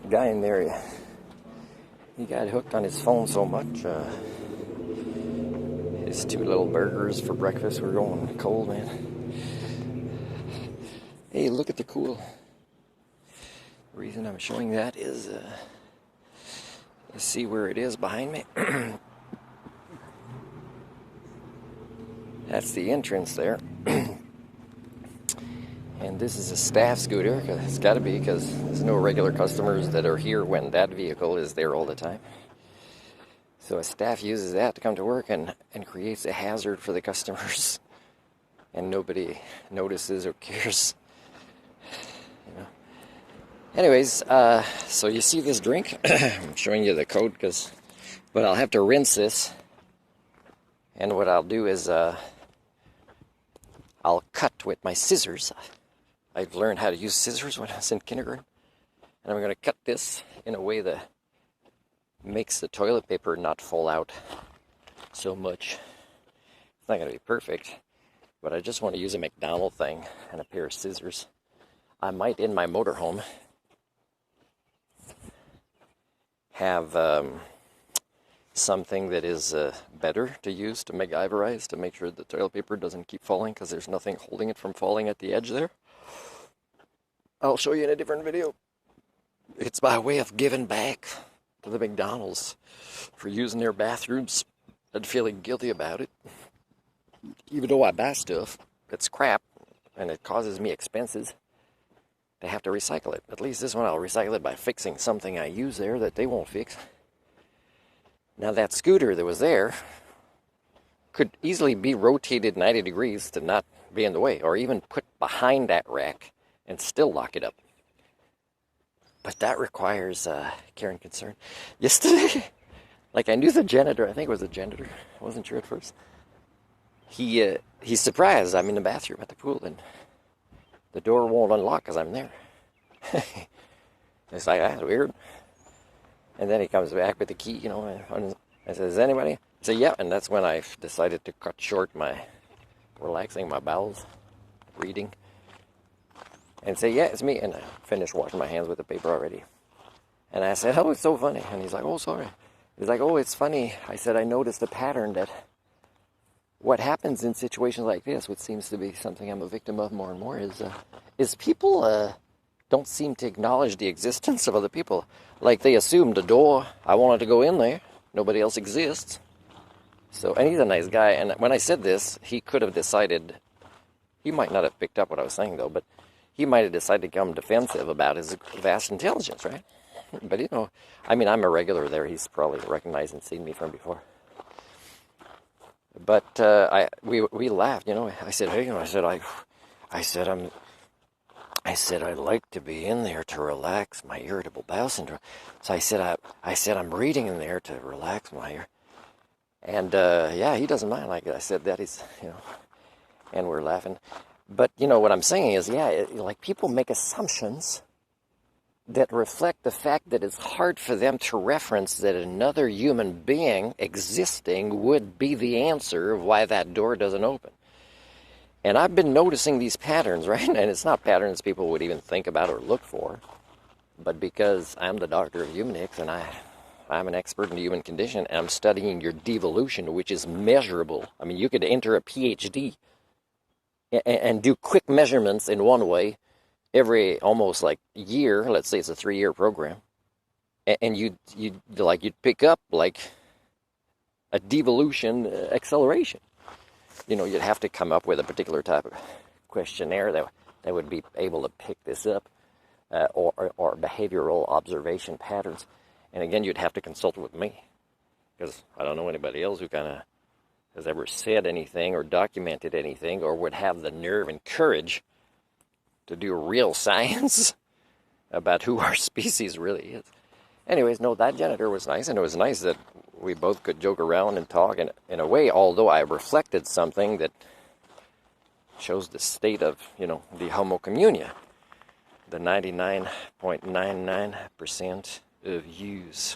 guy in there, he got hooked on his phone so much. His 2 little burgers for breakfast were going cold, man. Hey, look at the cool. The reason I'm showing that is, you see where it is behind me? That's the entrance there. And this is a staff scooter. It's got to be, because there's no regular customers that are here when that vehicle is there all the time. So a staff uses that to come to work and creates a hazard for the customers. And nobody notices or cares. You know. Anyways, so you see this drink? I'm showing you the code, but I'll have to rinse this. And what I'll do is I'll cut with my scissors. I've learned how to use scissors when I was in kindergarten. And I'm going to cut this in a way that makes the toilet paper not fall out so much. It's not going to be perfect, but I just want to use a McDonald thing and a pair of scissors. I might, in my motorhome, have something that is better to use to MacGyverize, to make sure the toilet paper doesn't keep falling, because there's nothing holding it from falling at the edge there. I'll show you in a different video. It's my way of giving back to the McDonald's for using their bathrooms and feeling guilty about it. Even though I buy stuff that's crap and it causes me expenses, they have to recycle it. At least this one I'll recycle it by fixing something I use there that they won't fix. Now that scooter that was there could easily be rotated 90 degrees to not be in the way, or even put behind that rack and still lock it up. But that requires care and concern. Yesterday, like, I knew the janitor, I think it was the janitor, I wasn't sure at first. He's surprised I'm in the bathroom at the pool and the door won't unlock because I'm there. It's like, that's weird. And then he comes back with the key, you know, and I says, is anybody? I say, yeah, and that's when I decided to cut short relaxing my bowels, reading. And say, yeah, it's me. And I finished washing my hands with the paper already. And I said, oh, it's so funny. And he's like, oh, sorry. He's like, oh, it's funny. I said, I noticed a pattern that what happens in situations like this, which seems to be something I'm a victim of more and more, is people don't seem to acknowledge the existence of other people. Like, they assume the door, I wanted to go in there. Nobody else exists. So, and he's a nice guy. And when I said this, he could have decided, he might not have picked up what I was saying, though, but he might have decided to become defensive about his vast intelligence, right? But, you know, I mean, I'm a regular there. He's probably recognized and seen me from before. But we laughed, you know. I said, hey, you know, I said I'd like to be in there to relax my irritable bowel syndrome. So I said I'm reading in there to relax my ear. And yeah, he doesn't mind. Like I said, that is, you know, and we're laughing. But, you know, what I'm saying is, yeah, like, people make assumptions that reflect the fact that it's hard for them to reference that another human being existing would be the answer of why that door doesn't open. And I've been noticing these patterns, right? And it's not patterns people would even think about or look for. But because I'm the doctor of humanics and I'm an expert in the human condition, and I'm studying your devolution, which is measurable. I mean, you could enter a PhD and do quick measurements in one way every almost like year. Let's say it's a 3-year program, and you'd pick up like a devolution acceleration. You know, you'd have to come up with a particular type of questionnaire that would be able to pick this up, or behavioral observation patterns. And again, you'd have to consult with me, because I don't know anybody else who kind of has ever said anything or documented anything or would have the nerve and courage to do real science about who our species really is. Anyways, no, that janitor was nice, and it was nice that we both could joke around and talk in a way, although I reflected something that shows the state of, you know, the Homo communia, the 99.99% of yous.